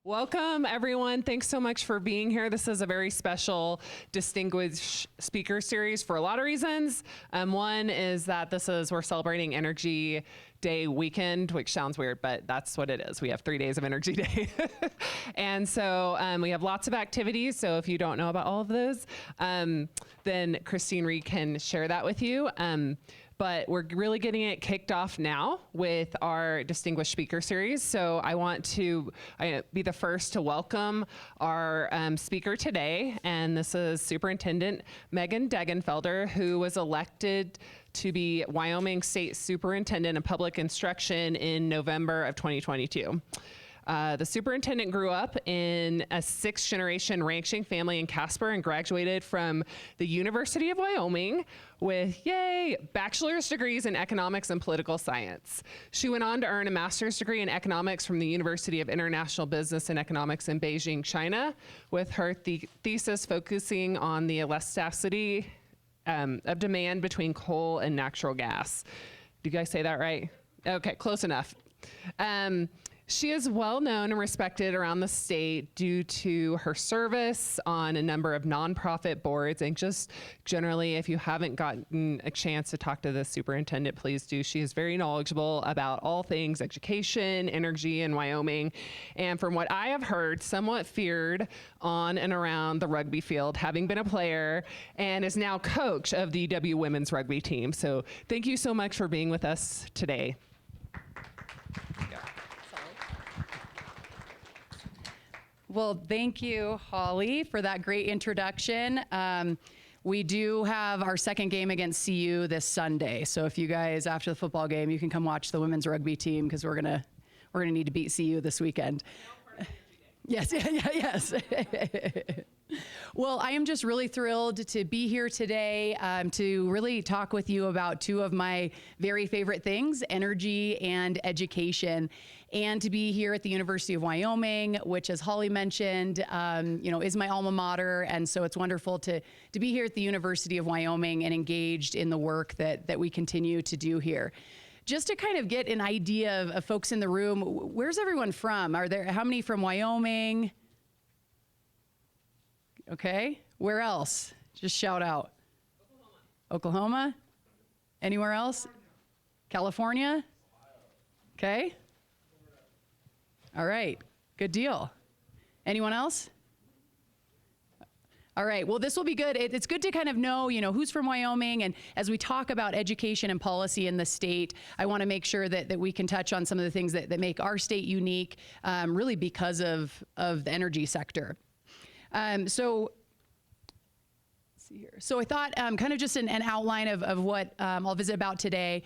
Welcome, everyone. Thanks so much for being here. This is a very special, distinguished speaker series for a lot of reasons. One is that we're celebrating Energy Day weekend, which sounds weird, but that's what it is. We have 3 days of Energy Day. And so we have lots of activities. So if you don't know about all of those, then Christine Reed can share that with you. But we're really getting it kicked off now with our distinguished speaker series. So I want to be the first to welcome our speaker today. And this is Superintendent Megan Degenfelder, who was elected to be Wyoming State Superintendent of Public Instruction in November of 2022. The superintendent grew up in a 6th-generation ranching family in Casper and graduated from the University of Wyoming with, yay, bachelor's degrees in economics and political science. She went on to earn a master's degree in economics from the University of International Business and Economics in Beijing, China, with her thesis focusing on the elasticity of demand between coal and natural gas. Did you guys say that right? Okay, close enough. She is well known and respected around the state due to her service on a number of nonprofit boards, and just generally, if you haven't gotten a chance to talk to the superintendent, please do. She is very knowledgeable about all things education, energy in Wyoming, and from what I have heard, somewhat feared on and around the rugby field, having been a player, and is now coach of the UW women's rugby team. So thank you so much for being with us today. Well, thank you, Holly, for that great introduction. We do have our second game against CU this Sunday. So if you guys, after the football game, you can come watch the women's rugby team because we're gonna need to beat CU this weekend. Yes, yes. Well, I am just really thrilled to be here today to really talk with you about two of my very favorite things, energy and education, and to be here at the University of Wyoming, which, as Holly mentioned, is my alma mater. And so it's wonderful to be here at the University of Wyoming and engaged in the work that we continue to do here. Just to kind of get an idea of folks in the room, where's everyone from? How many from Wyoming? Okay, where else? Just shout out. Oklahoma? Anywhere else? California? Okay. All right, good deal. Anyone else? All right, well, this will be good. It's good to kind of know, who's from Wyoming. And as we talk about education and policy in the state, I want to make sure that we can touch on some of the things that make our state unique, really because of the energy sector. So I thought kind of just an outline of what I'll visit about today.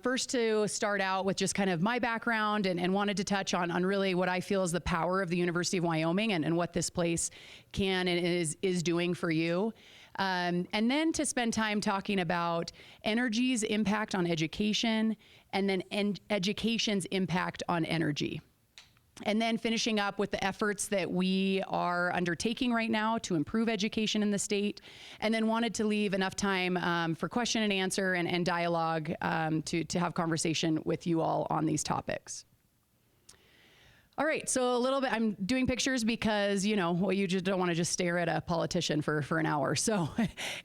First, to start out with just kind of my background and wanted to touch on really what I feel is the power of the University of Wyoming and what this place can and is doing for you. And then to spend time talking about energy's impact on education and then education's impact on energy. And then finishing up with the efforts that we are undertaking right now to improve education in the state, and then wanted to leave enough time for question and answer and dialogue to have conversation with you all on these topics. All right, so a little bit, I'm doing pictures because, you just don't want to just stare at a politician for an hour. So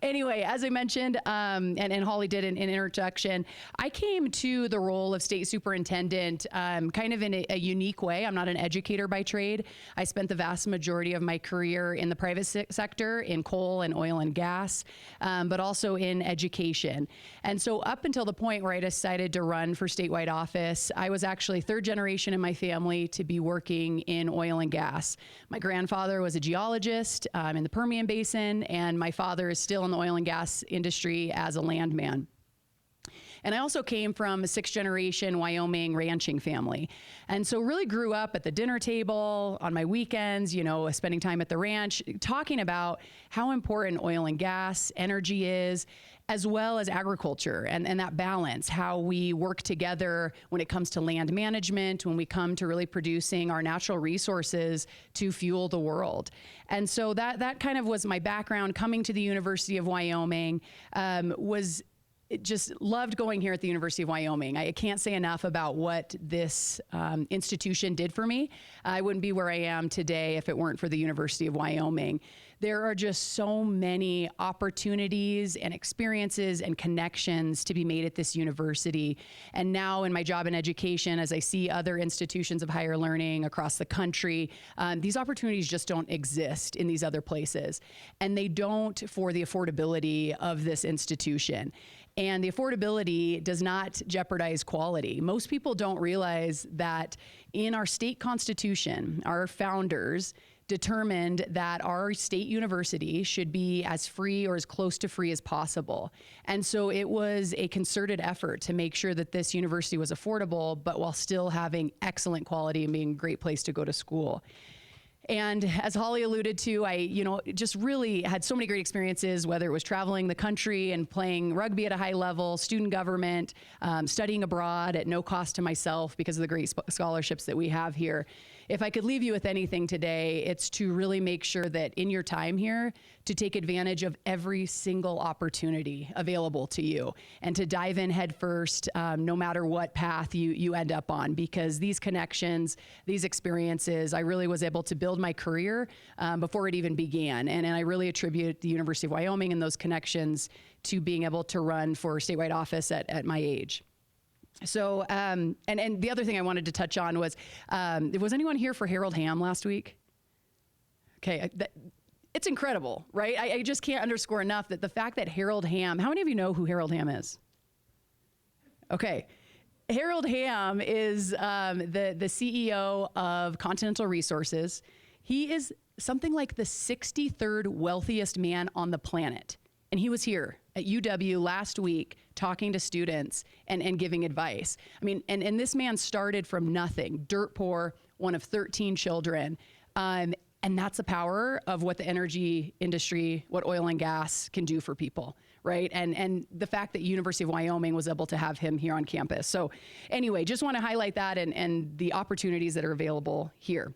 anyway, as I mentioned, and Holly did an introduction, I came to the role of state superintendent kind of in a unique way. I'm not an educator by trade. I spent the vast majority of my career in the private sector, in coal and oil and gas, but also in education. And so up until the point where I decided to run for statewide office, I was actually third generation in my family to be working in oil and gas. My grandfather was a geologist in the Permian Basin, and my father is still in the oil and gas industry as a landman. And I also came from a 6th-generation Wyoming ranching family. And so really grew up at the dinner table, on my weekends, spending time at the ranch, talking about how important oil and gas, energy is, as well as agriculture and that balance, how we work together when it comes to land management, when we come to really producing our natural resources to fuel the world. And so that kind of was my background coming to the University of Wyoming, was just loved going here at the University of Wyoming. I can't say enough about what this institution did for me. I wouldn't be where I am today if it weren't for the University of Wyoming. There are just so many opportunities and experiences and connections to be made at this university. And now in my job in education, as I see other institutions of higher learning across the country, these opportunities just don't exist in these other places. And they don't for the affordability of this institution. And the affordability does not jeopardize quality. Most people don't realize that in our state constitution, our founders determined that our state university should be as free or as close to free as possible. And so it was a concerted effort to make sure that this university was affordable, but while still having excellent quality and being a great place to go to school. And as Holly alluded to, I, just really had so many great experiences, whether it was traveling the country and playing rugby at a high level, student government, studying abroad at no cost to myself because of the great scholarships that we have here. If I could leave you with anything today, it's to really make sure that in your time here, to take advantage of every single opportunity available to you and to dive in head first, no matter what path you end up on, because these connections, these experiences, I really was able to build my career before it even began. And I really attribute the University of Wyoming and those connections to being able to run for statewide office at my age. So, and the other thing I wanted to touch on was anyone here for Harold Hamm last week? Okay, it's incredible, right? I just can't underscore enough that the fact that Harold Hamm, how many of you know who Harold Hamm is? Okay. Harold Hamm is the CEO of Continental Resources. He is something like the 63rd wealthiest man on the planet. And he was here at UW last week talking to students and giving advice. I mean, and this man started from nothing, dirt poor, one of 13 children. And that's the power of what the energy industry, what oil and gas can do for people, right? And the fact that University of Wyoming was able to have him here on campus. So anyway, just want to highlight that and the opportunities that are available here.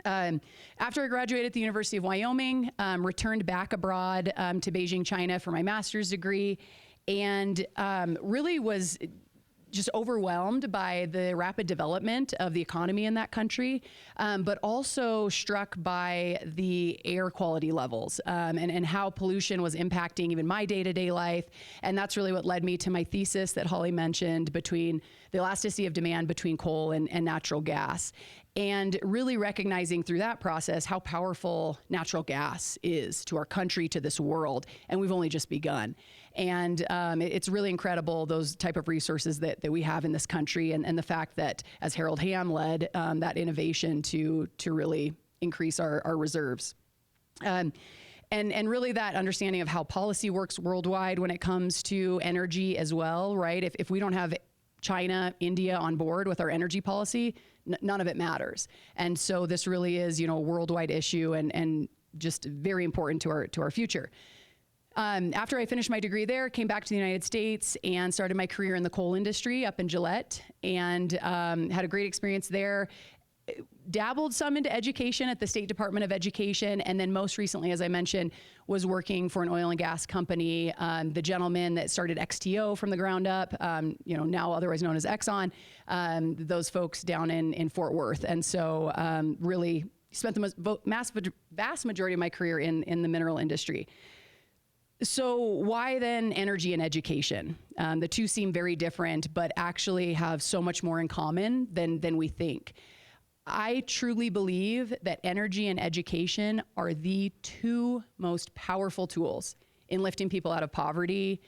After I graduated at the University of Wyoming, returned back abroad to Beijing, China for my master's degree, and really was just overwhelmed by the rapid development of the economy in that country, but also struck by the air quality levels and how pollution was impacting even my day-to-day life. And that's really what led me to my thesis that Holly mentioned, between the elasticity of demand between coal and natural gas. And really recognizing through that process how powerful natural gas is to our country, to this world, and we've only just begun. And it's really incredible, those type of resources that we have in this country, and the fact that, as Harold Hamm led, that innovation to really increase our reserves. And really that understanding of how policy works worldwide when it comes to energy as well, right? If we don't have China, India on board with our energy policy, none of it matters. And so this really is, a worldwide issue and just very important to our future. After I finished my degree there, came back to the United States and started my career in the coal industry up in Gillette, and had a great experience there. Dabbled some into education at the State Department of Education, and then most recently, as I mentioned, was working for an oil and gas company. The gentleman that started XTO from the ground up, now otherwise known as Exxon, those folks down in Fort Worth. And so really spent the vast majority of my career in the mineral industry. So why then energy and education? The two seem very different, but actually have so much more in common than we think. I truly believe that energy and education are the two most powerful tools in lifting people out of poverty,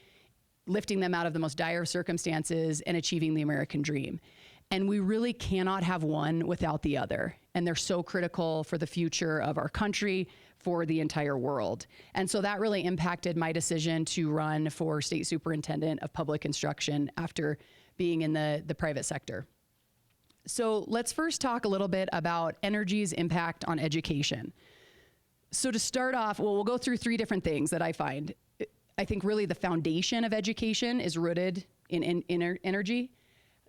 lifting them out of the most dire circumstances, and achieving the American dream. And we really cannot have one without the other. And they're so critical for the future of our country, for the entire world. And so that really impacted my decision to run for State Superintendent of Public Instruction after being in the private sector. So let's first talk a little bit about energy's impact on education. So to start off, we'll go through three different things that I find. I think really the foundation of education is rooted in energy,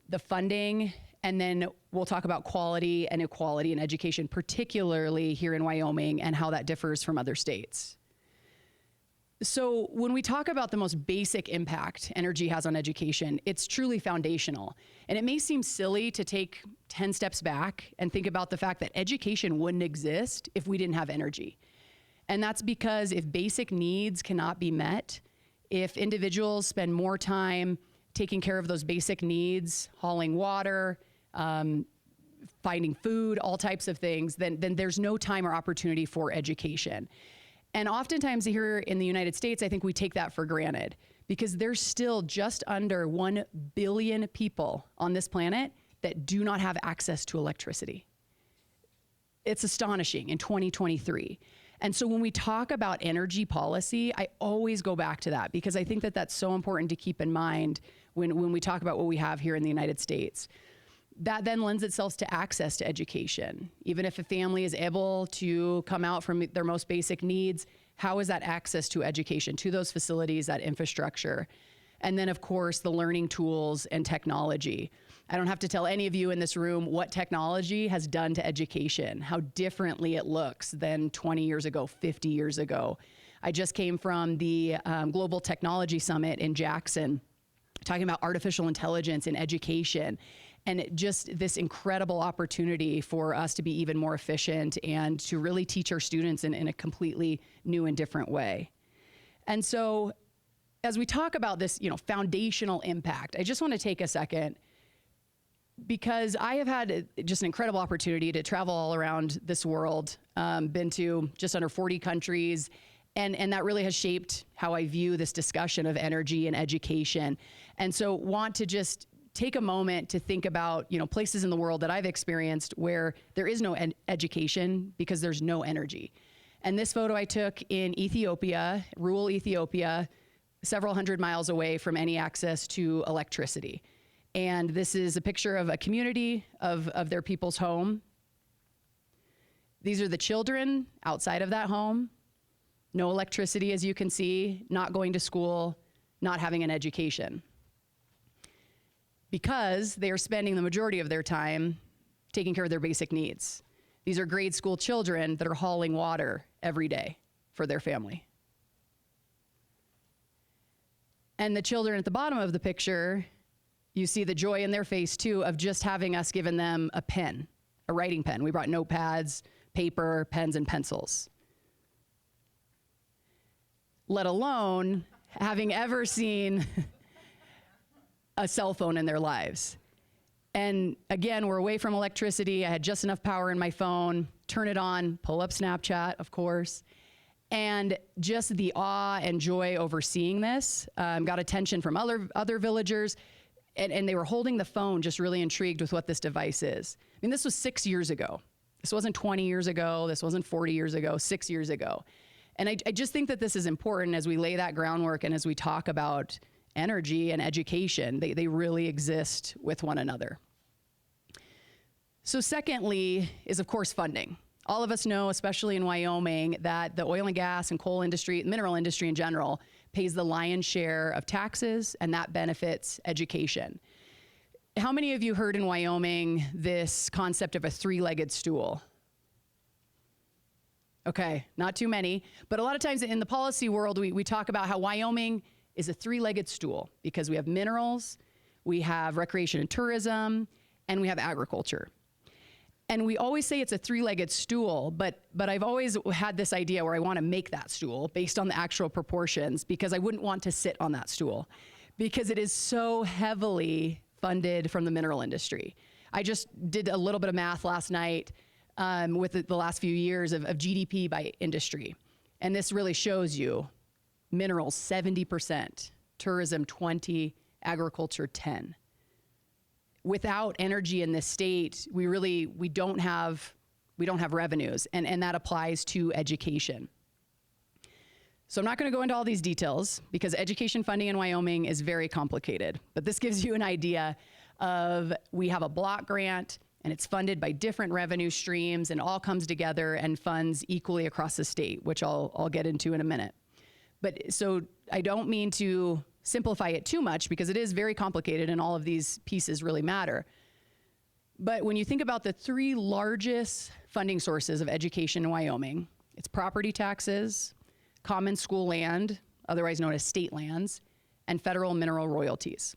the funding, and then we'll talk about quality and equality in education, particularly here in Wyoming, and how that differs from other states. So when we talk about the most basic impact energy has on education, it's truly foundational. And it may seem silly to take 10 steps back and think about the fact that education wouldn't exist if we didn't have energy. And that's because if basic needs cannot be met, if individuals spend more time taking care of those basic needs, hauling water, finding food, all types of things, then there's no time or opportunity for education. And oftentimes here in the United States, I think we take that for granted because there's still just under 1 billion people on this planet that do not have access to electricity. It's astonishing in 2023. And so when we talk about energy policy, I always go back to that because I think that that's so important to keep in mind when we talk about what we have here in the United States. That then lends itself to access to education. Even if a family is able to come out from their most basic needs, how is that access to education, to those facilities, that infrastructure? And then, of course, the learning tools and technology. I don't have to tell any of you in this room what technology has done to education, how differently it looks than 20 years ago, 50 years ago. I just came from the Global Technology Summit in Jackson, talking about artificial intelligence in education. And just this incredible opportunity for us to be even more efficient and to really teach our students in a completely new and different way. And so as we talk about this, foundational impact, I just want to take a second because I have had just an incredible opportunity to travel all around this world, been to just under 40 countries, and that really has shaped how I view this discussion of energy and education. And so want to just take a moment to think about, places in the world that I've experienced where there is no education because there's no energy. And this photo I took in Ethiopia, rural Ethiopia, several hundred miles away from any access to electricity. And this is a picture of a community of their people's home. These are the children outside of that home. No electricity, as you can see, not going to school, not having an education. Because they are spending the majority of their time taking care of their basic needs. These are grade school children that are hauling water every day for their family. And the children at the bottom of the picture, you see the joy in their face too of just having us given them a pen, a writing pen. We brought notepads, paper, pens, and pencils. Let alone having ever seen a cell phone in their lives. And again, we're away from electricity. I had just enough power in my phone, turn it on, pull up Snapchat, of course. And just the awe and joy over seeing this, got attention from other villagers, and they were holding the phone, just really intrigued with what this device is. I mean, this was 6 years ago. This wasn't 20 years ago. This wasn't 40 years ago, 6 years ago. And I just think that this is important as we lay that groundwork and as we talk about energy and education. They really exist with one another. So secondly is, of course, funding. All of us know, especially in Wyoming, that the oil and gas and coal industry, mineral industry in general, pays the lion's share of taxes, and that benefits education. How many of you heard in Wyoming this concept of a three-legged stool? Okay, not too many, but a lot of times in the policy world, we talk about how Wyoming is a three-legged stool because we have minerals, we have recreation and tourism, and we have agriculture. And we always say it's a three-legged stool, but I've always had this idea where I want to make that stool based on the actual proportions because I wouldn't want to sit on that stool because it is so heavily funded from the mineral industry. I just did a little bit of math last night with the last few years of GDP by industry. And this really shows you minerals 70%, tourism 20%, agriculture 10%. Without energy in this state, we don't have revenues, and that applies to education. So I'm not going to go into all these details because education funding in Wyoming is very complicated, but this gives you an idea of we have a block grant and it's funded by different revenue streams and all comes together and funds equally across the state, which I'll get into in a minute. But so I don't mean to simplify it too much because it is very complicated and all of these pieces really matter. But when you think about the three largest funding sources of education in Wyoming, it's property taxes, common school land, otherwise known as state lands, and federal mineral royalties.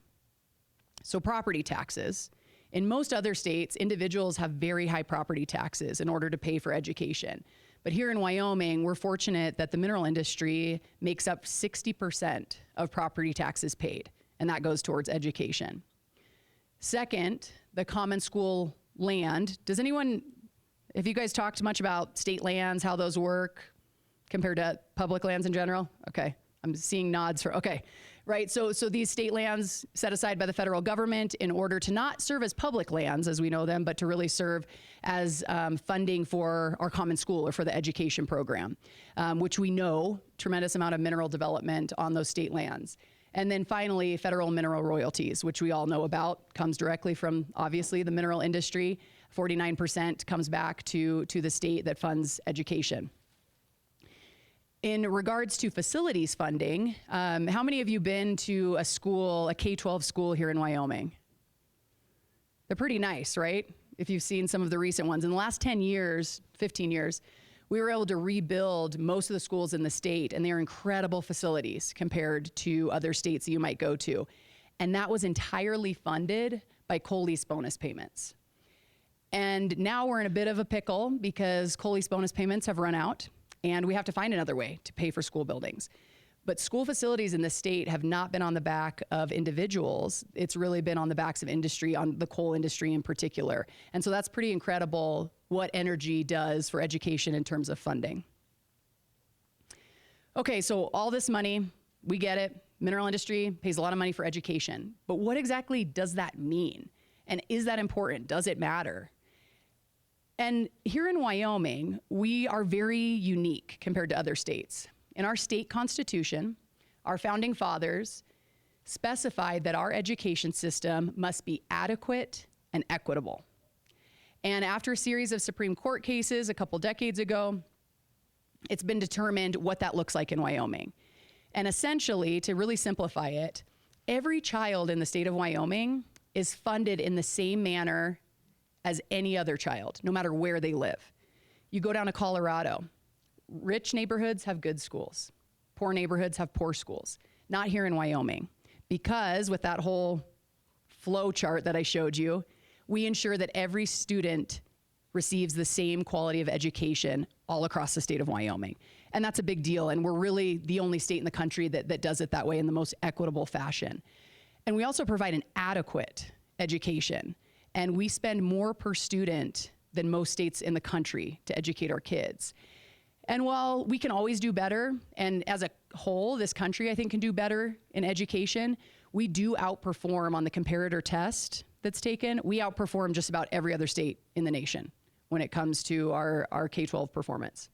So property taxes. In most other states, individuals have very high property taxes in order to pay for education. But here in Wyoming, we're fortunate that the mineral industry makes up 60% of property taxes paid, and that goes towards education. Second, the common school land. Have you guys talked much about state lands, how those work compared to public lands in general? Okay, I'm seeing nods okay. Right, so these state lands set aside by the federal government in order to not serve as public lands as we know them, but to really serve as funding for our common school or for the education program, which we know tremendous amount of mineral development on those state lands. And then finally, federal mineral royalties, which we all know about, comes directly from obviously the mineral industry. 49% comes back to the state that funds education. In regards to facilities funding, how many of you been to a school, a K-12 school here in Wyoming? They're pretty nice, right? If you've seen some of the recent ones. In the last 10 years, 15 years, we were able to rebuild most of the schools in the state, and they're incredible facilities compared to other states that you might go to. And that was entirely funded by COLEAS bonus payments. And now we're in a bit of a pickle because COLEAS bonus payments have run out, and we have to find another way to pay for school buildings. But school facilities in the state have not been on the back of individuals. It's really been on the backs of industry, on the coal industry in particular. And so that's pretty incredible what energy does for education in terms of funding. Okay, so all this money, we get it. Mineral industry pays a lot of money for education. But what exactly does that mean? And is that important? Does it matter? And here in Wyoming, we are very unique compared to other states. In our state constitution, our founding fathers specified that our education system must be adequate and equitable. And after a series of Supreme Court cases a couple decades ago, it's been determined what that looks like in Wyoming. And essentially, to really simplify it, every child in the state of Wyoming is funded in the same manner as any other child, no matter where they live. You go down to Colorado, rich neighborhoods have good schools. Poor neighborhoods have poor schools. Not here in Wyoming, because with that whole flow chart that I showed you, we ensure that every student receives the same quality of education all across the state of Wyoming. And that's a big deal. And we're really the only state in the country that does it that way in the most equitable fashion. And we also provide an adequate education. And we spend more per student than most states in the country to educate our kids. And while we can always do better, and as a whole, this country, I think, can do better in education, we do outperform on the comparator test that's taken. We outperform just about every other state in the nation when it comes to our K-12 performance.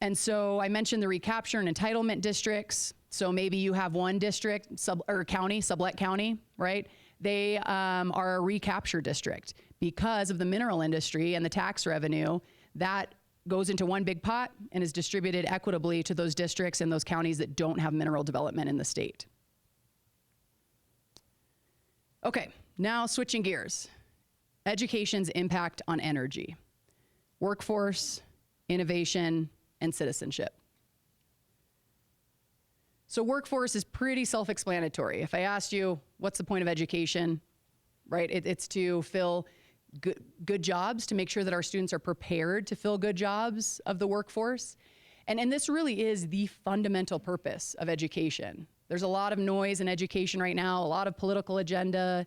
And so I mentioned the recapture and entitlement districts. So maybe you have one district, Sublette County, right? They are a recapture district because of the mineral industry and the tax revenue that goes into one big pot and is distributed equitably to those districts and those counties that don't have mineral development in the state. Okay, now switching gears. Education's impact on energy, workforce, innovation, and citizenship. So workforce is pretty self-explanatory. If I asked you, what's the point of education, right? It's to fill good jobs, to make sure that our students are prepared to fill good jobs of the workforce. And this really is the fundamental purpose of education. There's a lot of noise in education right now, a lot of political agenda,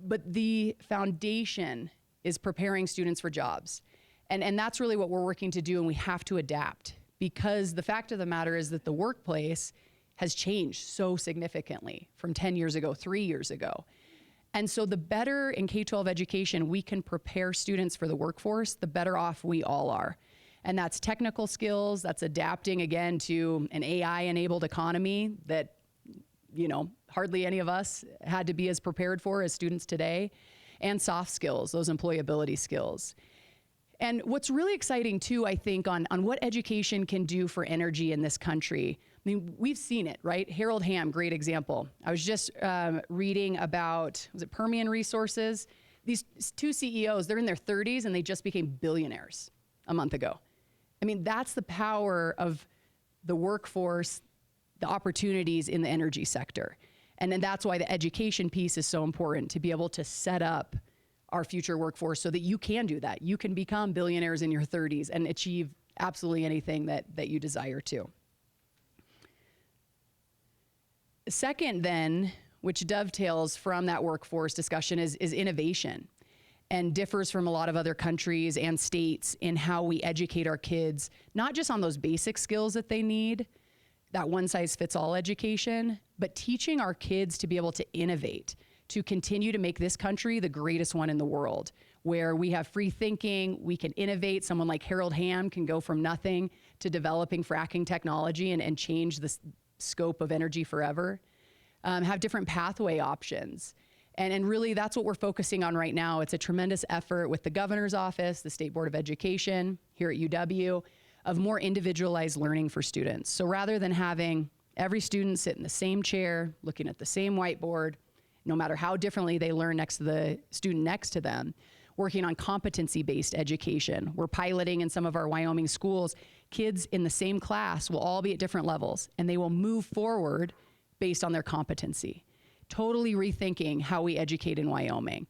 but the foundation is preparing students for jobs. And that's really what we're working to do, and we have to adapt. Because the fact of the matter is that the workplace has changed so significantly from 10 years ago, 3 years ago. And so the better in K-12 education we can prepare students for the workforce, the better off we all are. And that's technical skills, that's adapting again to an AI-enabled economy that, hardly any of us had to be as prepared for as students today, and soft skills, those employability skills. And what's really exciting too, I think, on what education can do for energy in this country, I mean, we've seen it, right? Harold Hamm, great example. I was just reading about, was it Permian Resources? These two CEOs, they're in their 30s and they just became billionaires a month ago. I mean, that's the power of the workforce the opportunities in the energy sector. And then that's why the education piece is so important, to be able to set up our future workforce so that you can do that. You can become billionaires in your 30s and achieve absolutely anything that you desire to. Second then, which dovetails from that workforce discussion, is innovation, and differs from a lot of other countries and states in how we educate our kids, not just on those basic skills that they need, that one-size-fits-all education, but teaching our kids to be able to innovate, to continue to make this country the greatest one in the world, where we have free thinking, we can innovate. Someone like Harold Hamm can go from nothing to developing fracking technology and change the scope of energy forever, have different pathway options. And really, that's what we're focusing on right now. It's a tremendous effort with the governor's office, the State Board of Education here at UW, of more individualized learning for students. So rather than having every student sit in the same chair, looking at the same whiteboard, no matter how differently they learn next to the student next to them, working on competency-based education. We're piloting in some of our Wyoming schools, kids in the same class will all be at different levels, and they will move forward based on their competency. Totally rethinking how we educate in Wyoming.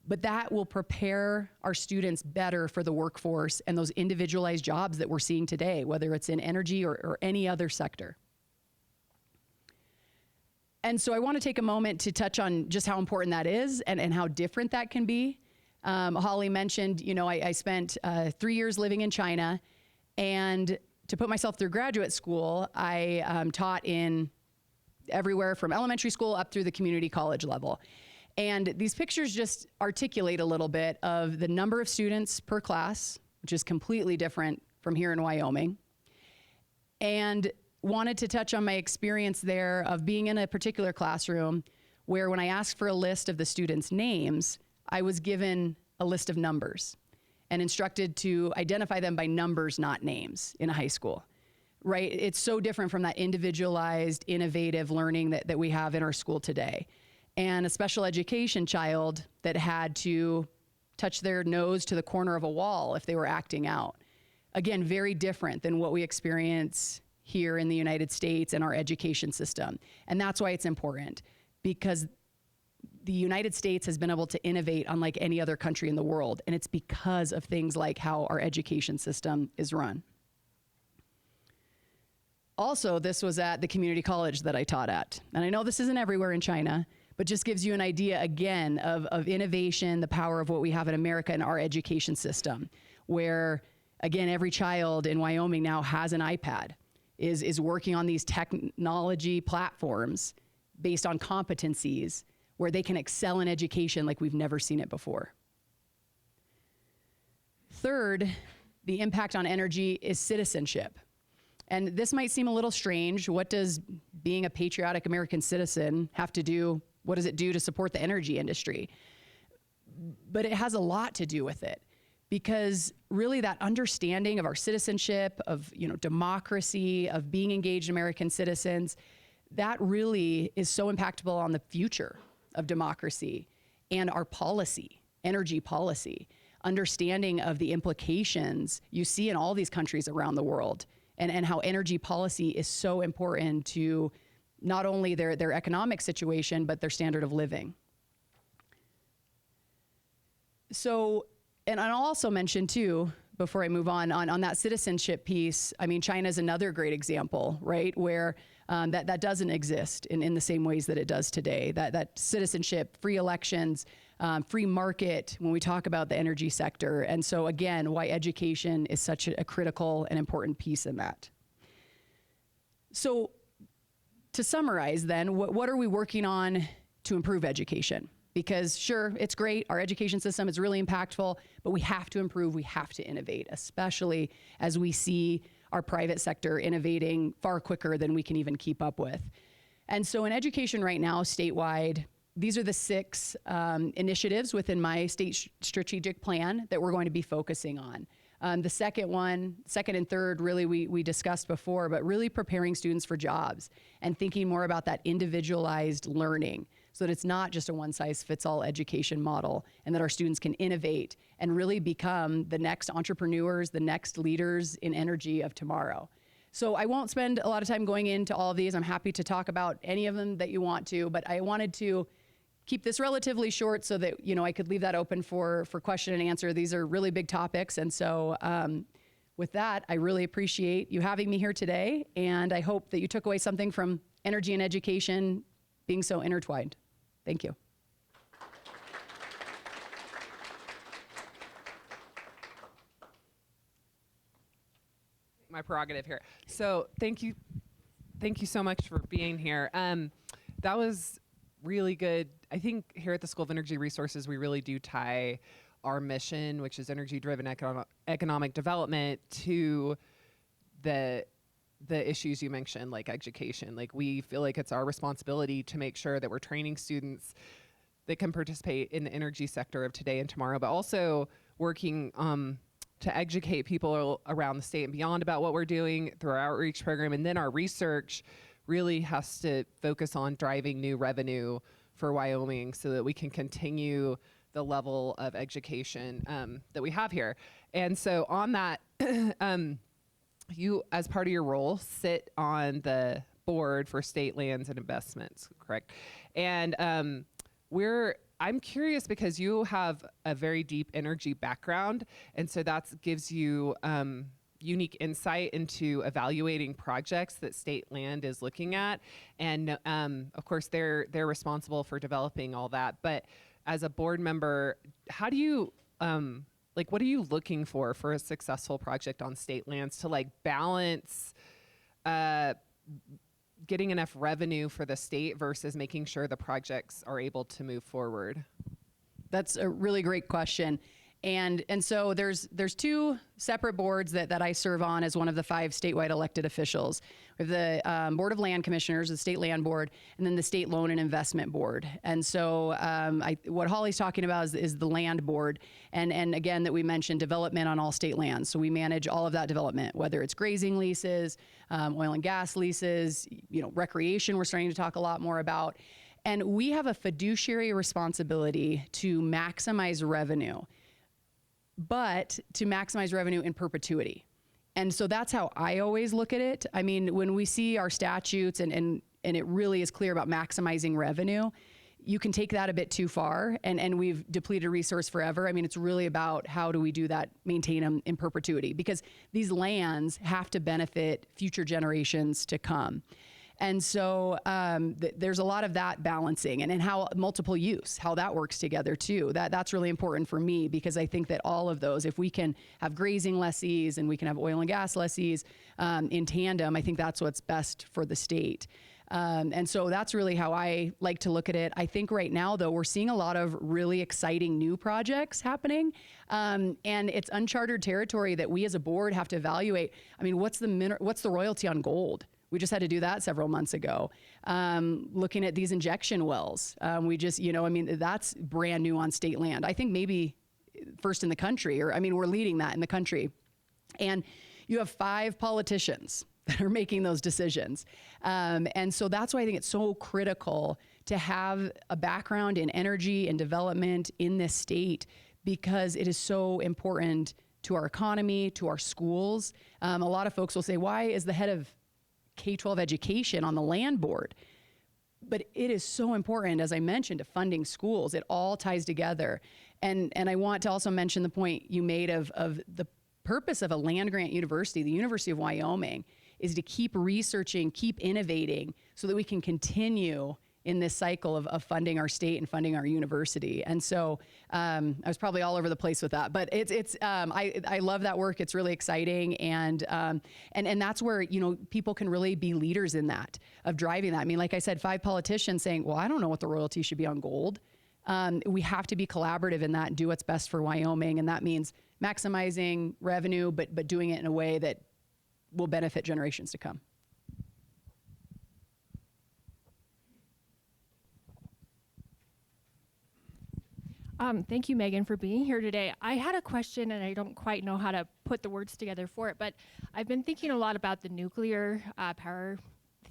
But that will prepare our students better for the workforce and those individualized jobs that we're seeing today, whether it's in energy or any other sector. And so I want to take a moment to touch on just how important that is and how different that can be. Holly mentioned, I spent 3 years living in China, and to put myself through graduate school, I taught in everywhere from elementary school up through the community college level. And these pictures just articulate a little bit of the number of students per class, which is completely different from here in Wyoming. And wanted to touch on my experience there of being in a particular classroom where when I asked for a list of the students' names, I was given a list of numbers and instructed to identify them by numbers, not names, in a high school. Right? It's so different from that individualized, innovative learning that we have in our school today. And a special education child that had to touch their nose to the corner of a wall if they were acting out. Again, very different than what we experience here in the United States and our education system. And that's why it's important, because the United States has been able to innovate unlike any other country in the world. And it's because of things like how our education system is run. Also, this was at the community college that I taught at. And I know this isn't everywhere in China, but just gives you an idea, again, of innovation, the power of what we have in America and our education system, where, again, every child in Wyoming now has an iPad, is working on these technology platforms based on competencies where they can excel in education like we've never seen it before. Third, the impact on energy is citizenship. And this might seem a little strange. What does being a patriotic American citizen have to do? What does it do to support the energy industry? But it has a lot to do with it, because really that understanding of our citizenship, of democracy, of being engaged American citizens, that really is so impactful on the future of democracy and our policy, energy policy, understanding of the implications you see in all these countries around the world, and how energy policy is so important to not only their economic situation, but their standard of living. So, and I'll also mention too, before I move on that citizenship piece, I mean, China is another great example, right? Where that doesn't exist in the same ways that it does today. That citizenship, free elections, free market, when we talk about the energy sector. And so again, why education is such a critical and important piece in that. So to summarize then, what are we working on to improve education? Because sure, it's great, our education system is really impactful, but we have to improve, we have to innovate, especially as we see our private sector innovating far quicker than we can even keep up with. And so in education right now, statewide, these are the 6 initiatives within my state strategic plan that we're going to be focusing on. The second and third, really we discussed before, but really preparing students for jobs and thinking more about that individualized learning so that it's not just a one-size-fits-all education model, and that our students can innovate and really become the next entrepreneurs, the next leaders in energy of tomorrow. So I won't spend a lot of time going into all of these. I'm happy to talk about any of them that you want to, but I wanted to keep this relatively short so that, I could leave that open for question and answer. These are really big topics. And so with that, I really appreciate you having me here today. And I hope that you took away something from energy and education being so intertwined. Thank you. My prerogative here. So thank you so much for being here. That was really good. I think here at the School of Energy Resources, we really do tie our mission, which is energy-driven economic development, to the issues you mentioned, like education. Like, we feel like it's our responsibility to make sure that we're training students that can participate in the energy sector of today and tomorrow, but also working to educate people around the state and beyond about what we're doing through our outreach program. And then our research really has to focus on driving new revenue for Wyoming so that we can continue the level of education that we have here. And so on that, you, as part of your role, sit on the board for state lands and investments, correct? And I'm curious because you have a very deep energy background, and so that gives you unique insight into evaluating projects that state land is looking at. And of course, they're responsible for developing all that. But as a board member, how do you what are you looking for a successful project on state lands to balance getting enough revenue for the state versus making sure the projects are able to move forward? That's a really great question. And so there's two separate boards that I serve on as one of the 5 statewide elected officials. We have the Board of Land Commissioners, the State Land Board, and then the State Loan and Investment Board. And so what Holly's talking about is the Land Board. And again, that we mentioned development on all state lands. So we manage all of that development, whether it's grazing leases, oil and gas leases, recreation we're starting to talk a lot more about. And we have a fiduciary responsibility to maximize revenue, but to maximize revenue in perpetuity. And so that's how I always look at it. I mean, when we see our statutes and it really is clear about maximizing revenue, you can take that a bit too far and we've depleted a resource forever. I mean, it's really about how do we do that, maintain them in perpetuity, because these lands have to benefit future generations to come. And so there's a lot of that balancing and how multiple use, how that works together too. That's really important for me, because I think that all of those, if we can have grazing lessees and we can have oil and gas lessees in tandem, I think that's what's best for the state. And so that's really how I like to look at it. I think right now, though, we're seeing a lot of really exciting new projects happening. And it's uncharted territory that we as a board have to evaluate. I mean, what's the royalty on gold? We just had to do that several months ago. Looking at these injection wells, we just, that's brand new on state land. I think maybe first in the country, we're leading that in the country. And you have 5 politicians that are making those decisions. And so that's why I think it's so critical to have a background in energy and development in this state, because it is so important to our economy, to our schools. A lot of folks will say, why is the head of K-12 education on the land board? But it is so important, as I mentioned, to funding schools. It all ties together. And I want to also mention the point you made of the purpose of a land grant university, the University of Wyoming, is to keep researching, keep innovating so that we can continue in this cycle of funding our state and funding our university. And so I was probably all over the place with that, but I love that work. It's really exciting. And that's where, people can really be leaders in that, of driving that. I mean, like I said, 5 politicians saying, well, I don't know what the royalty should be on gold. We have to be collaborative in that and do what's best for Wyoming. And that means maximizing revenue, but doing it in a way that will benefit generations to come. Thank you, Megan, for being here today. I had a question, and I don't quite know how to put the words together for it, but I've been thinking a lot about the nuclear power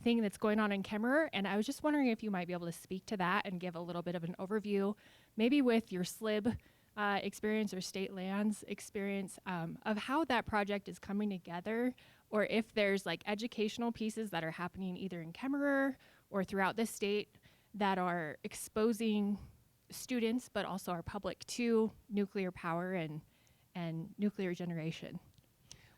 thing that's going on in Kemmerer, and I was just wondering if you might be able to speak to that and give a little bit of an overview, maybe with your SLIB experience or state lands experience, of how that project is coming together, or if there's like educational pieces that are happening either in Kemmerer or throughout the state that are exposing students, but also our public to nuclear power and nuclear generation.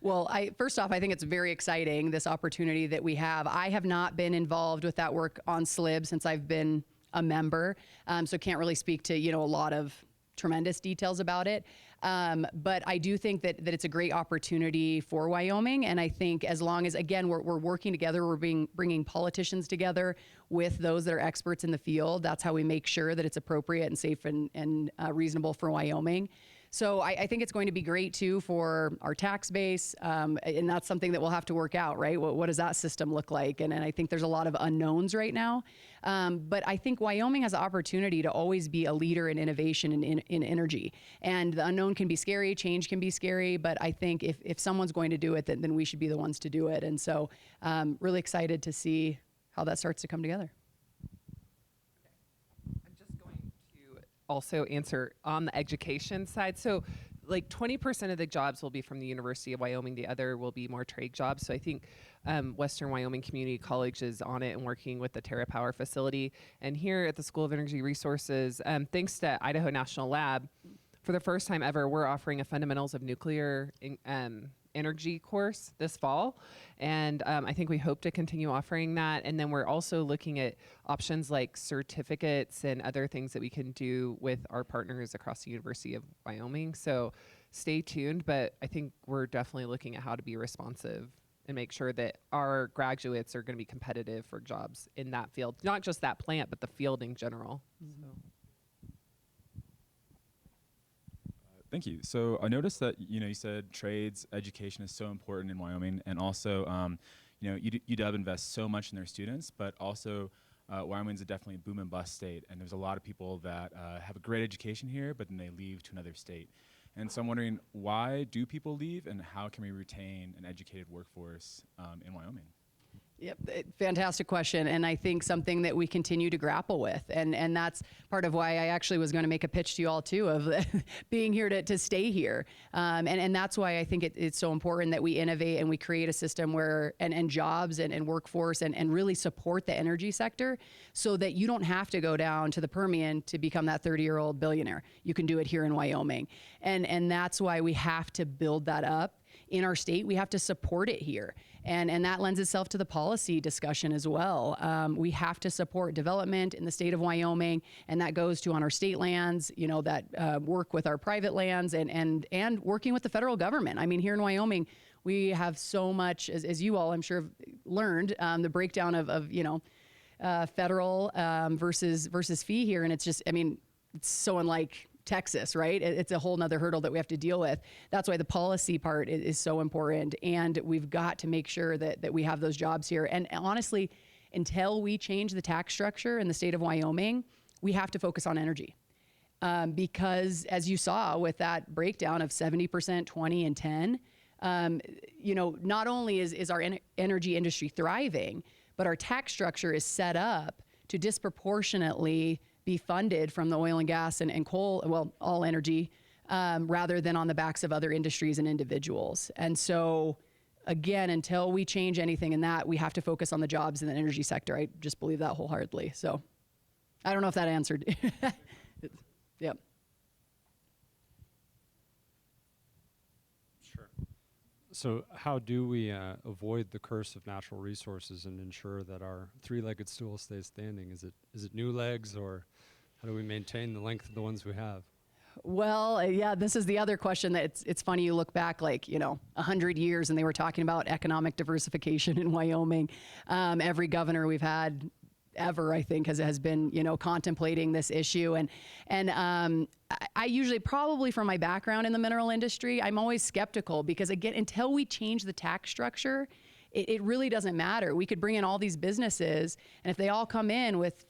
Well, first off, I think it's very exciting, this opportunity that we have. I have not been involved with that work on SLIB since I've been a member, so can't really speak to, a lot of tremendous details about it. But I do think that it's a great opportunity for Wyoming. And I think as long as, again, we're working together, we're bringing politicians together with those that are experts in the field. That's how we make sure that it's appropriate and safe and reasonable for Wyoming. So I think it's going to be great too for our tax base, and that's something that we'll have to work out, right? What does that system look like? And I think there's a lot of unknowns right now, but I think Wyoming has the opportunity to always be a leader in innovation and in energy. And the unknown can be scary, change can be scary, but I think if someone's going to do it, then we should be the ones to do it. And so really excited to see how that starts to come together. Also answer on the education side. So like 20% of the jobs will be from the University of Wyoming. The other will be more trade jobs. So I think Western Wyoming Community College is on it and working with the TerraPower facility. And here at the School of Energy Resources, thanks to Idaho National Lab, for the first time ever, we're offering a Fundamentals of Nuclear Energy course this fall. And I think we hope to continue offering that. And then we're also looking at options like certificates and other things that we can do with our partners across the University of Wyoming. So stay tuned, but I think we're definitely looking at how to be responsive and make sure that our graduates are going to be competitive for jobs in that field, not just that plant, but the field in general. So. Thank you. So I noticed that, you said trades, education is so important in Wyoming, and also, UW invests so much in their students, but also Wyoming's a definitely boom and bust state, and there's a lot of people that have a great education here, but then they leave to another state. And so I'm wondering, why do people leave, and how can we retain an educated workforce in Wyoming? Yep, fantastic question, and I think something that we continue to grapple with, and that's part of why I actually was going to make a pitch to you all too of being here to stay here, and that's why I think it's so important that we innovate and we create a system where and jobs and workforce and really support the energy sector, so that you don't have to go down to the Permian to become that 30-year-old billionaire. You can do it here in Wyoming, and that's why we have to build that up in our state. We have to support it here. And that lends itself to the policy discussion as well. We have to support development in the state of Wyoming, and that goes to on our state lands, that work with our private lands and working with the federal government. I mean, here in Wyoming, we have so much, as you all, I'm sure, have learned, the breakdown of federal versus fee here. And it's just, it's so unlike Texas, right? It's a whole nother hurdle that we have to deal with. That's why the policy part is so important. And we've got to make sure that we have those jobs here. And honestly, until we change the tax structure in the state of Wyoming, we have to focus on energy. Because as you saw with that breakdown of 70%, 20, and 10, not only is our energy industry thriving, but our tax structure is set up to disproportionately be funded from the oil and gas and coal, well, all energy, rather than on the backs of other industries and individuals. And so, again, until we change anything in that, we have to focus on the jobs in the energy sector. I just believe that wholeheartedly. So I don't know if that answered. Yep. Sure. So how do we avoid the curse of natural resources and ensure that our three-legged stool stays standing? Is it new legs, or how do we maintain the length of the ones we have? Well, yeah, this is the other question that it's funny. You look back 100 years and they were talking about economic diversification in Wyoming. Every governor we've had ever, I think, has been, contemplating this issue. And I usually, probably from my background in the mineral industry, I'm always skeptical because, again, until we change the tax structure, it really doesn't matter. We could bring in all these businesses, and if they all come in with,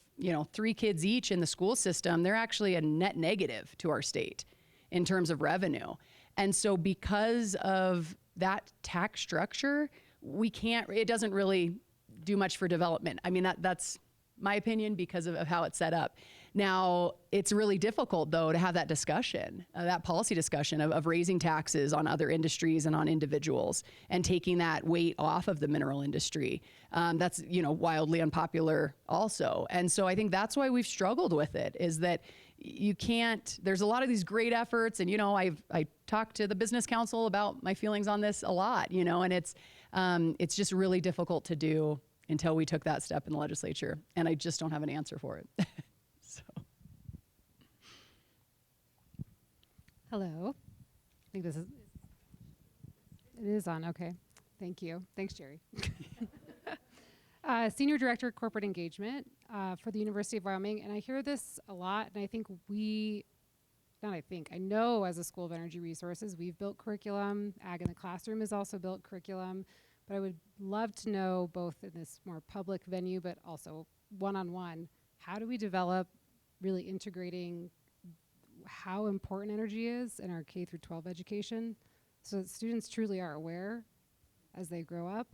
3 kids each in the school system, they're actually a net negative to our state in terms of revenue. And so because of that tax structure, it doesn't really do much for development. I mean, that's my opinion because of how it's set up. Now, it's really difficult, though, to have that discussion, that policy discussion of raising taxes on other industries and on individuals and taking that weight off of the mineral industry. That's, wildly unpopular also. And so I think that's why we've struggled with it, is that you can't, there's a lot of these great efforts. And, I talked to the Business Council about my feelings on this a lot, and it's just really difficult to do until we took that step in the legislature. And I just don't have an answer for it. So. Hello. I think it is on. Okay. Thank you. Thanks, Jerry. Senior Director of Corporate Engagement for the University of Wyoming. And I hear this a lot, and I know as a School of Energy Resources, we've built curriculum. Ag in the Classroom has also built curriculum. But I would love to know, both in this more public venue, but also one-on-one, how do we develop really integrating how important energy is in our K through 12 education so that students truly are aware as they grow up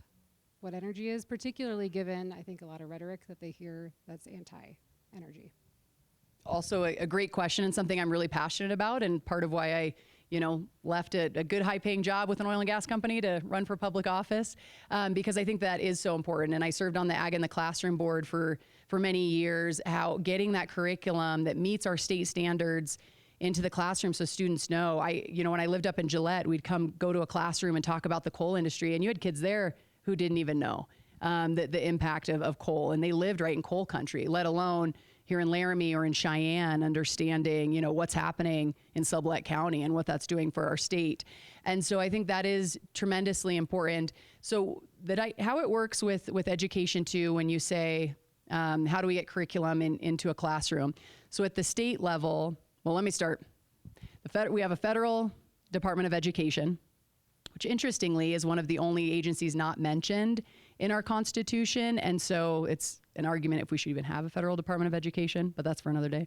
what energy is, particularly given, I think, a lot of rhetoric that they hear that's anti-energy. Also a great question, and something I'm really passionate about, and part of why I left a good high-paying job with an oil and gas company to run for public office, because I think that is so important. And I served on the Ag in the Classroom board for many years, how getting that curriculum that meets our state standards into the classroom so students know. When I lived up in Gillette, we'd go to a classroom and talk about the coal industry, and you had kids there who didn't even know the impact of coal, and they lived right in coal country, let alone here in Laramie or in Cheyenne, understanding, what's happening in Sublette County and what that's doing for our state. And so I think that is tremendously important. So how it works with education too, when you say, how do we get curriculum into a classroom? So at the state level, well, let me start. We have a federal Department of Education, which interestingly is one of the only agencies not mentioned in our Constitution. And so it's an argument if we should even have a federal Department of Education, but that's for another day.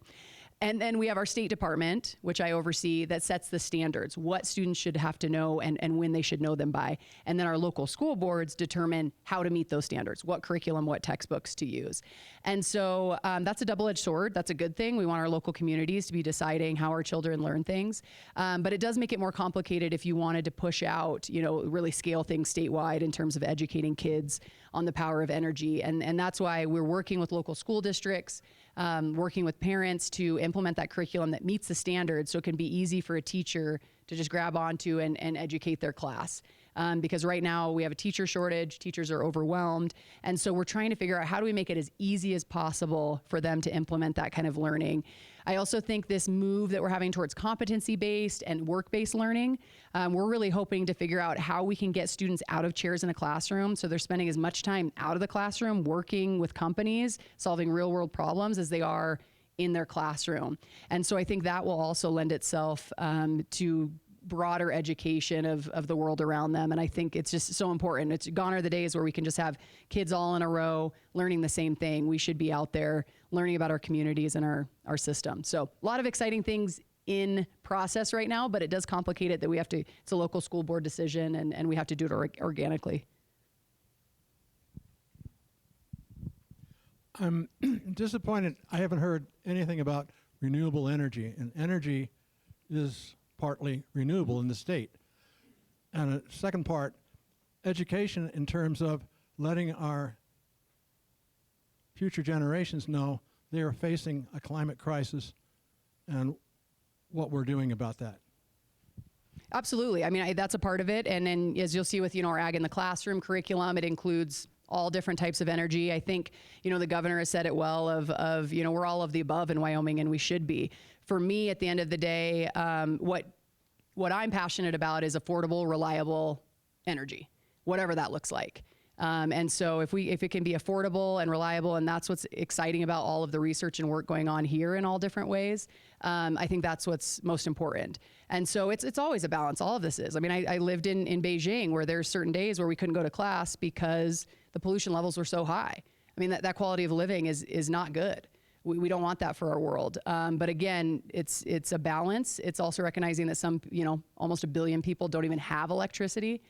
And then we have our State Department, which I oversee, that sets the standards, what students should have to know and when they should know them by. And then our local school boards determine how to meet those standards, what curriculum, what textbooks to use. And so that's a double-edged sword. That's a good thing. We want our local communities to be deciding how our children learn things. But it does make it more complicated if you wanted to push out, really scale things statewide in terms of educating kids on the power of energy. And that's why we're working with local school districts, working with parents to implement that curriculum that meets the standards so it can be easy for a teacher to just grab onto and educate their class. Because right now we have a teacher shortage, teachers are overwhelmed. And so we're trying to figure out how do we make it as easy as possible for them to implement that kind of learning. I also think this move that we're having towards competency-based and work-based learning, we're really hoping to figure out how we can get students out of chairs in a classroom so they're spending as much time out of the classroom working with companies, solving real-world problems as they are in their classroom. And so I think that will also lend itself to broader education of the world around them. And I think it's just so important. It's gone are the days where we can just have kids all in a row learning the same thing. We should be out there learning about our communities and our system. So a lot of exciting things in process right now, but it does complicate it that it's a local school board decision and we have to do it organically. I'm disappointed I haven't heard anything about renewable energy, and energy is partly renewable in the state. And a second part, education in terms of letting our future generations know they are facing a climate crisis and what we're doing about that. Absolutely. I mean, that's a part of it. And then as you'll see with, our Ag in the Classroom curriculum, it includes all different types of energy. I think, the governor has said it well of we're all of the above in Wyoming, and we should be. For me, at the end of the day, what I'm passionate about is affordable, reliable energy, whatever that looks like. And so if it can be affordable and reliable, and that's what's exciting about all of the research and work going on here in all different ways, I think that's what's most important. And so it's always a balance. All of this is. I mean, I lived in Beijing where there's certain days where we couldn't go to class because the pollution levels were so high. I mean, that quality of living is not good. We don't want that for our world. But again, it's a balance. It's also recognizing that some, almost 1 billion people don't even have electricity.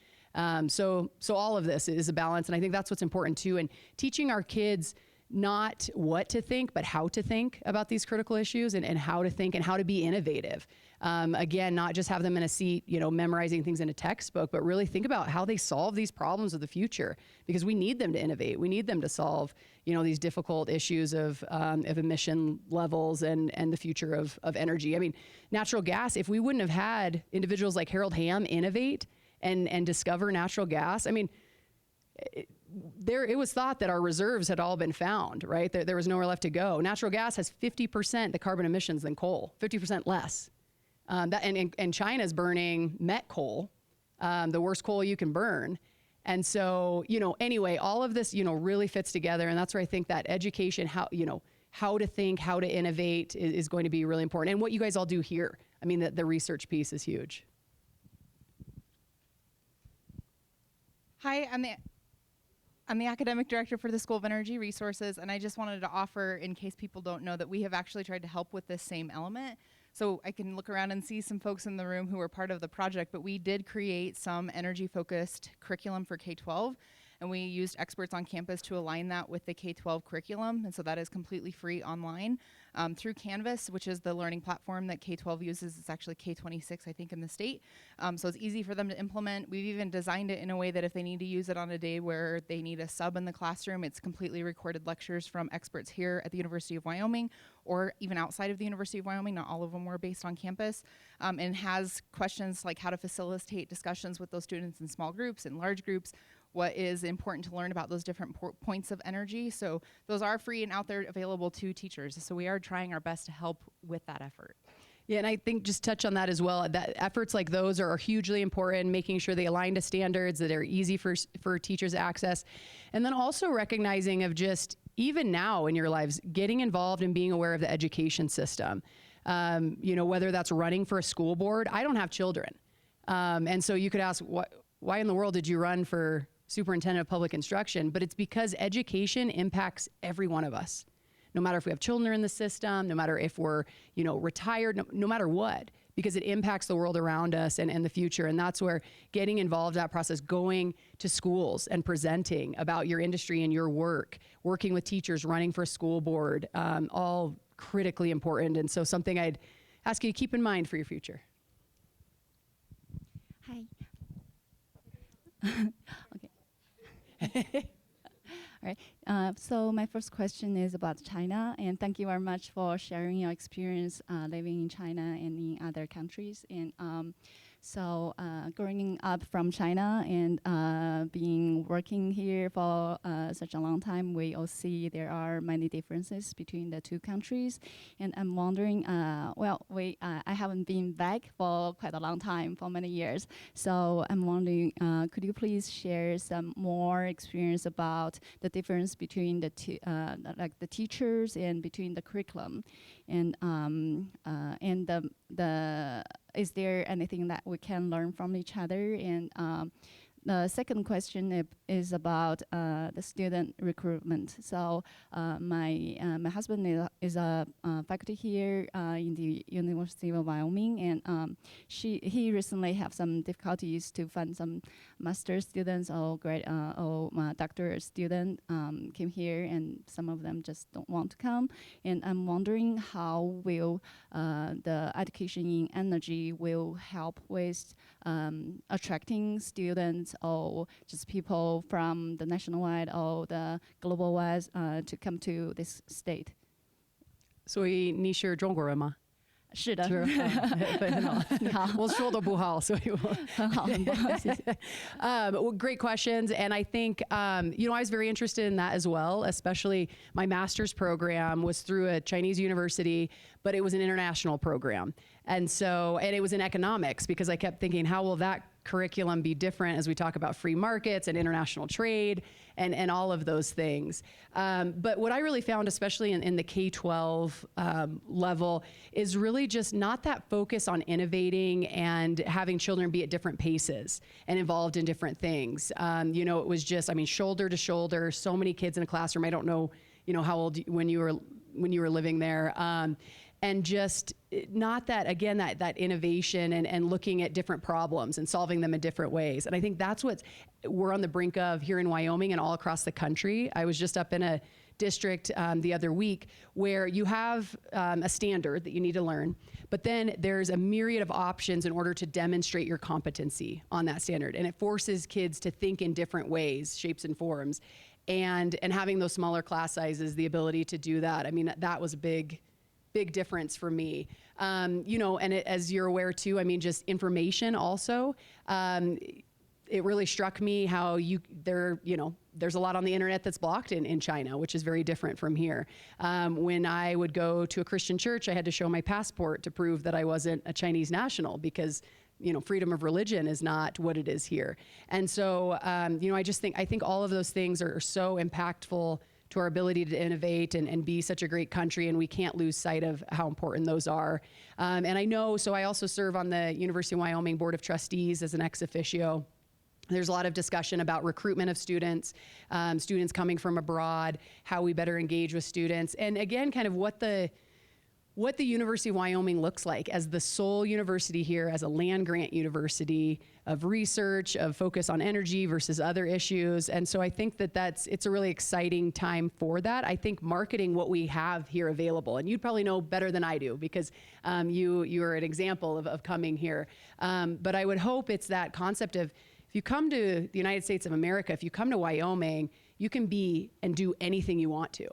So all of this is a balance. And I think that's what's important too. And teaching our kids not what to think, but how to think about these critical issues and how to think and how to be innovative. Again, not just have them in a seat, memorizing things in a textbook, but really think about how they solve these problems of the future, because we need them to innovate. We need them to solve, these difficult issues of emission levels and the future of energy. I mean, natural gas, if we wouldn't have had individuals like Harold Hamm innovate and discover natural gas, I mean, it was thought that our reserves had all been found, right? There was nowhere left to go. Natural gas has 50% the carbon emissions than coal, 50% less. And China's burning met coal, the worst coal you can burn. And so, anyway, all of this, really fits together. And that's where I think that education, how to think, how to innovate is going to be really important. And what you guys all do here, I mean, the research piece is huge. Hi, I'm the academic director for the School of Energy Resources, and I just wanted to offer, in case people don't know, that we have actually tried to help with this same element. So I can look around and see some folks in the room who were part of the project, but we did create some energy-focused curriculum for K-12, and we used experts on campus to align that with the K-12 curriculum, and so that is completely free online through Canvas, which is the learning platform that K-12 uses. It's actually K-26, I think, in the state. So it's easy for them to implement. We've even designed it in a way that if they need to use it on a day where they need a sub in the classroom, it's completely recorded lectures from experts here at the University of Wyoming or even outside of the University of Wyoming. Not all of them were based on campus, and has questions like how to facilitate discussions with those students in small groups and large groups, what is important to learn about those different points of energy. So those are free and out there available to teachers. So we are trying our best to help with that effort. Yeah, and I think just touch on that as well, that efforts like those are hugely important, making sure they align to standards, that are easy for teachers to access. And then also recognizing of just, even now in your lives, getting involved and being aware of the education system. Whether that's running for a school board. I don't have children. And so you could ask, why in the world did you run for superintendent of public instruction? But it's because education impacts every one of us. No matter if we have children in the system, no matter if we're, retired, no matter what, because it impacts the world around us and the future. And that's where getting involved in that process, going to schools and presenting about your industry and your work, working with teachers, running for a school board, all critically important. And so something I'd ask you to keep in mind for your future. Hi. Okay. All right. So my first question is about China, and thank you very much for sharing your experience living in China and in other countries. And so growing up from China and being working here for such a long time, we all see there are many differences between the two countries. And I'm wondering, I haven't been back for quite a long time, for many years. So I'm wondering, could you please share some more experience about the difference between the two, like the teachers and between the curriculum, and the is there anything that we can learn from each other? And the second question is about the student recruitment. So my husband is a faculty here in the University of Wyoming, and he recently have some difficulties to find some master students or doctor student came here, and some of them just don't want to come. And I'm wondering how will the education in energy will help with attracting students or just people from the nationwide or the global wise to come to this state. 所以你是中国人吗？是的，很好，你好，我说的不好，所以我很好，很好，谢谢。Well, great questions, and I think I was very interested in that as well. Especially my master's program was through a Chinese university, but it was an international program, and it was in economics, because I kept thinking, how will that curriculum be different as we talk about free markets and international trade and all of those things. But what I really found, especially in the K-12 level, is really just not that focus on innovating and having children be at different paces and involved in different things. It was just, shoulder to shoulder, so many kids in a classroom. I don't know, how old when you were living there. And just not that, again, that innovation and looking at different problems and solving them in different ways. And I think that's what we're on the brink of here in Wyoming and all across the country. I was just up in a district the other week, where you have a standard that you need to learn, but then there's a myriad of options in order to demonstrate your competency on that standard. And it forces kids to think in different ways, shapes and forms. And having those smaller class sizes, the ability to do that, I mean, that was a big difference for me. You know, and as you're aware too, I mean, just information also. It really struck me how there's a lot on the internet that's blocked in China, which is very different from here. When I would go to a Christian church, I had to show my passport to prove that I wasn't a Chinese national, because freedom of religion is not what it is here. And so, I think all of those things are so impactful to our ability to innovate and be such a great country, and we can't lose sight of how important those are. And I know, so I also serve on the University of Wyoming Board of Trustees as an ex officio. There's a lot of discussion about recruitment of students, students coming from abroad, how we better engage with students, and again, kind of what the University of Wyoming looks like as the sole university here, as a land grant university of research, of focus on energy versus other issues. And so I think it's a really exciting time for that. I think marketing what we have here available, and you'd probably know better than I do, because you are an example of coming here. But I would hope it's that concept of, if you come to the United States of America, if you come to Wyoming, you can be and do anything you want to.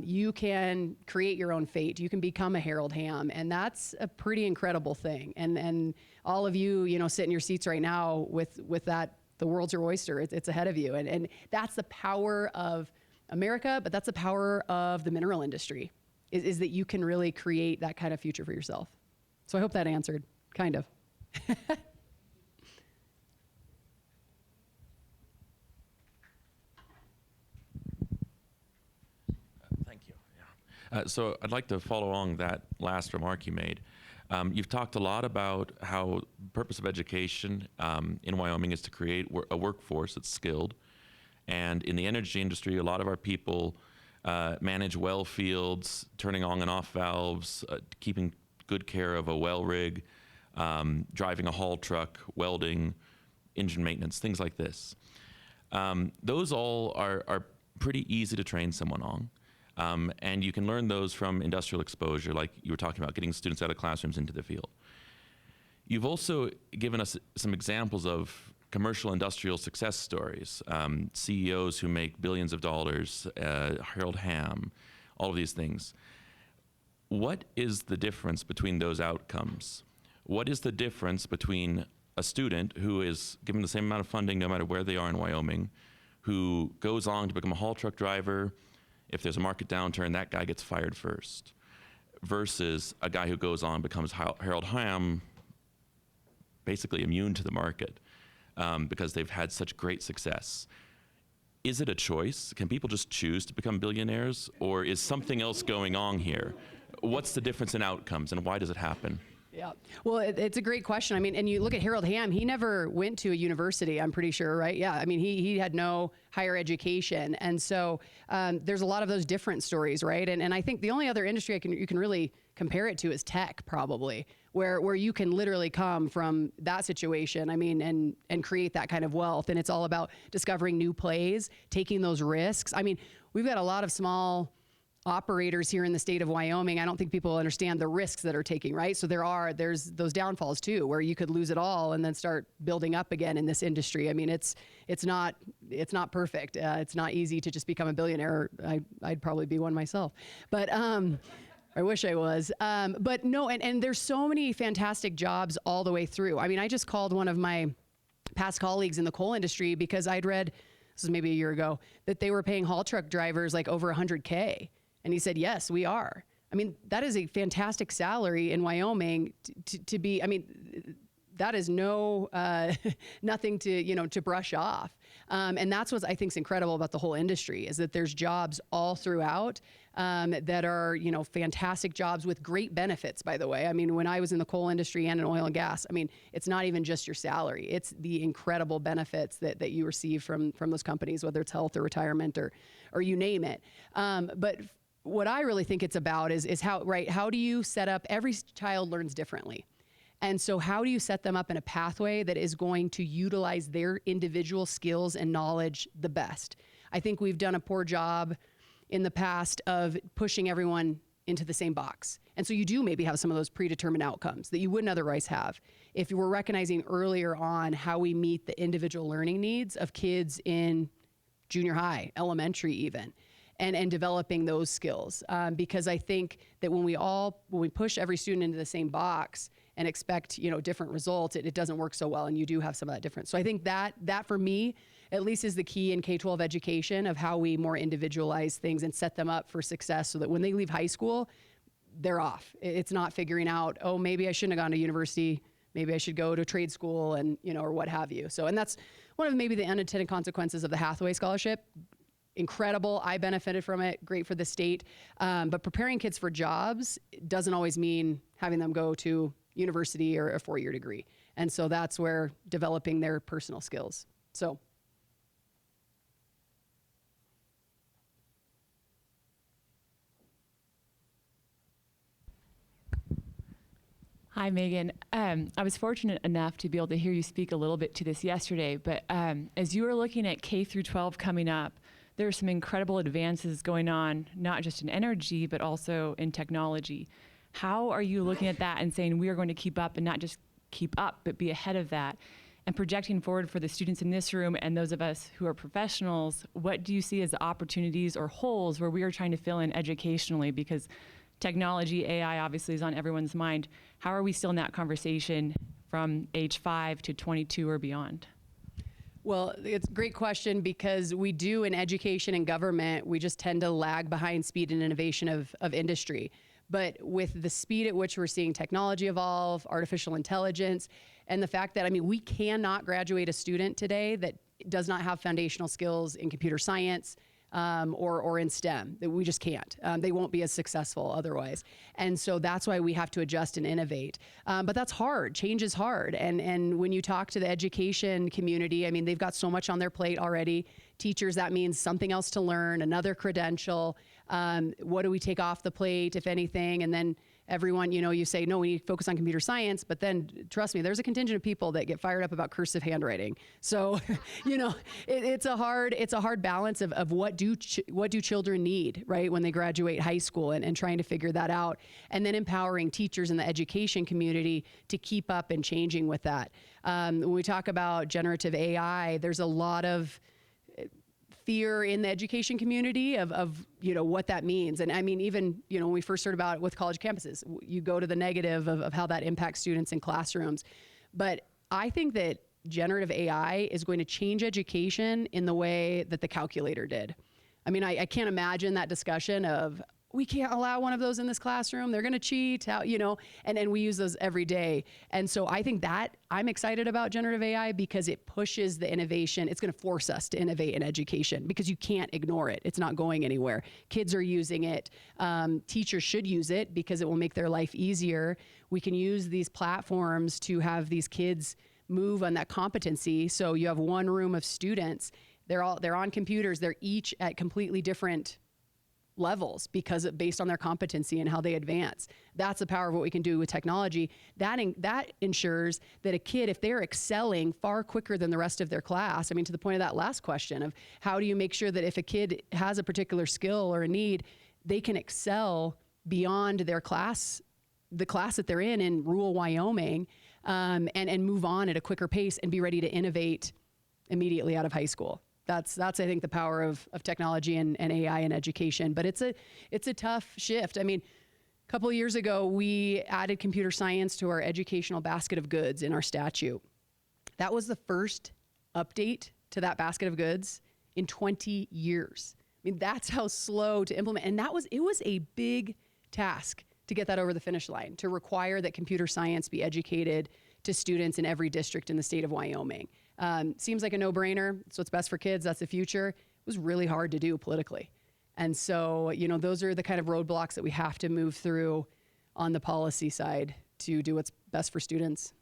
You can create your own fate. You can become a Harold Hamm, and that's a pretty incredible thing. And all of you, sit in your seats right now with that. The world's your oyster. It's ahead of you, and that's the power of America. But that's the power of the mineral industry, is that you can really create that kind of future for yourself. So I hope that answered, kind of. So I'd like to follow along that last remark you made. You've talked a lot about how the purpose of education in Wyoming is to create a workforce that's skilled. And in the energy industry, a lot of our people manage well fields, turning on and off valves, keeping good care of a well rig, driving a haul truck, welding, engine maintenance, things like this. Those all are pretty easy to train someone on. And you can learn those from industrial exposure, like you were talking about, getting students out of classrooms into the field. You've also given us some examples of commercial industrial success stories, CEOs who make billions of dollars, Harold Hamm, all of these things. What is the difference between those outcomes? What is the difference between a student who is given the same amount of funding no matter where they are in Wyoming, who goes on to become a haul truck driver? If there's a market downturn, that guy gets fired first, versus a guy who goes on and becomes Harold Hamm, basically immune to the market because they've had such great success. Is it a choice? Can people just choose to become billionaires, or is something else going on here? What's the difference in outcomes, and why does it happen? Yeah, well, it's a great question. I mean, and you look at Harold Hamm, he never went to a university, I'm pretty sure, right? Yeah, I mean, he had no higher education. And so there's a lot of those different stories, right? And I think the only other industry you can really compare it to is tech, probably, where you can literally come from that situation, I mean, and create that kind of wealth. And it's all about discovering new plays, taking those risks. I mean, we've got a lot of small operators here in the state of Wyoming. I don't think people understand the risks that are taking, right? So there's those downfalls too, where you could lose it all and then start building up again in this industry. I mean, it's not perfect. It's not easy to just become a billionaire. I'd probably be one myself, but I wish I was. But no, and there's so many fantastic jobs all the way through. I mean, I just called one of my past colleagues in the coal industry because I'd read, this is maybe a year ago, that they were paying haul truck drivers like over $100K. And he said, yes, we are. I mean, that is a fantastic salary in Wyoming to be, I mean, that is nothing to brush off. And that's what I think is incredible about the whole industry, is that there's jobs all throughout that are, fantastic jobs with great benefits, by the way. I mean, when I was in the coal industry and in oil and gas, I mean, it's not even just your salary. It's the incredible benefits that you receive from those companies, whether it's health or retirement or you name it. But what I really think it's about is how do you set up, every child learns differently. And so how do you set them up in a pathway that is going to utilize their individual skills and knowledge the best? I think we've done a poor job in the past of pushing everyone into the same box. And so you do maybe have some of those predetermined outcomes that you wouldn't otherwise have if you were recognizing earlier on how we meet the individual learning needs of kids in junior high, elementary even, and developing those skills. Because I think that when we push every student into the same box and expect, different results, it doesn't work so well, and you do have some of that difference. So I think that for me, at least, is the key in K-12 education of how we more individualize things and set them up for success so that when they leave high school, they're off. It's not figuring out, oh, maybe I shouldn't have gone to university, maybe I should go to trade school and, or what have you. So, and that's one of maybe the unintended consequences of the Hathaway Scholarship. Incredible. I benefited from it. Great for the state. But preparing kids for jobs doesn't always mean having them go to university or a 4-year degree. And so that's where developing their personal skills. So. Hi, Megan. I was fortunate enough to be able to hear you speak a little bit to this yesterday, but as you were looking at K through 12 coming up, there are some incredible advances going on, not just in energy, but also in technology. How are you looking at that and saying we are going to keep up, and not just keep up, but be ahead of that? And projecting forward for the students in this room and those of us who are professionals, what do you see as the opportunities or holes where we are trying to fill in educationally? Because technology, AI obviously is on everyone's mind. How are we still in that conversation from age 5 to 22 or beyond? Well, it's a great question, because we do in education and government, we just tend to lag behind speed and innovation of industry. But with the speed at which we're seeing technology evolve, artificial intelligence, and the fact that, we cannot graduate a student today that does not have foundational skills in computer science, or in STEM, that we just can't. They won't be as successful otherwise. And so that's why we have to adjust and innovate. But that's hard. Change is hard. And when you talk to the education community, they've got so much on their plate already. Teachers, that means something else to learn, another credential. What do we take off the plate, if anything? And then everyone, you say, no, we need to focus on computer science, but then trust me, there's a contingent of people that get fired up about cursive handwriting. So, it's a hard balance of what do children need, right, when they graduate high school, and trying to figure that out, and then empowering teachers in the education community to keep up and changing with that. When we talk about generative AI, there's a lot of fear in the education community of what that means. And even, when we first heard about it with college campuses, you go to the negative of how that impacts students in classrooms. But I think that generative AI is going to change education in the way that the calculator did. I can't imagine that discussion of, we can't allow one of those in this classroom, they're going to cheat, and we use those every day. And so I think that I'm excited about generative AI because it pushes the innovation. It's going to force us to innovate in education because you can't ignore it. It's not going anywhere. Kids are using it. Teachers should use it because it will make their life easier. We can use these platforms to have these kids move on that competency. So you have one room of students. They're on computers. They're each at completely different levels based on their competency and how they advance. That's the power of what we can do with technology. That ensures that a kid, if they're excelling far quicker than the rest of their class, to the point of that last question of how do you make sure that if a kid has a particular skill or a need, they can excel beyond their class, the class that they're in rural Wyoming, and move on at a quicker pace and be ready to innovate immediately out of high school. That's I think the power of technology and AI in education. But it's a tough shift. A couple of years ago, we added computer science to our educational basket of goods in our statute. That was the first update to that basket of goods in 20 years. That's how slow to implement. And it was a big task to get that over the finish line, to require that computer science be educated to students in every district in the state of Wyoming. Seems like a no-brainer. It's what's best for kids. That's the future. It was really hard to do politically. And so, those are the kind of roadblocks that we have to move through on the policy side to do what's best for students.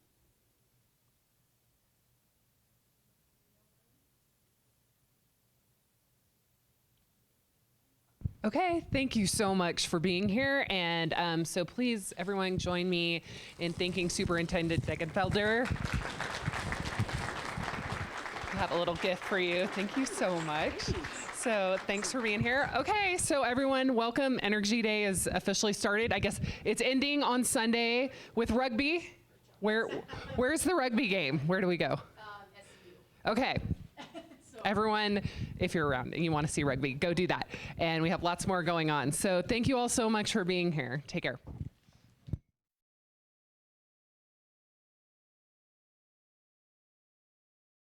Okay, thank you so much for being here. And so please, everyone, join me in thanking Superintendent Degenfelder. I have a little gift for you. Thank you so much. So thanks for being here. Okay, so everyone, welcome. Energy Day is officially started. I guess it's ending on Sunday with rugby. Where's the rugby game? Where do we go? Okay. Everyone, if you're around and you want to see rugby, go do that. And we have lots more going on. So thank you all so much for being here. Take care.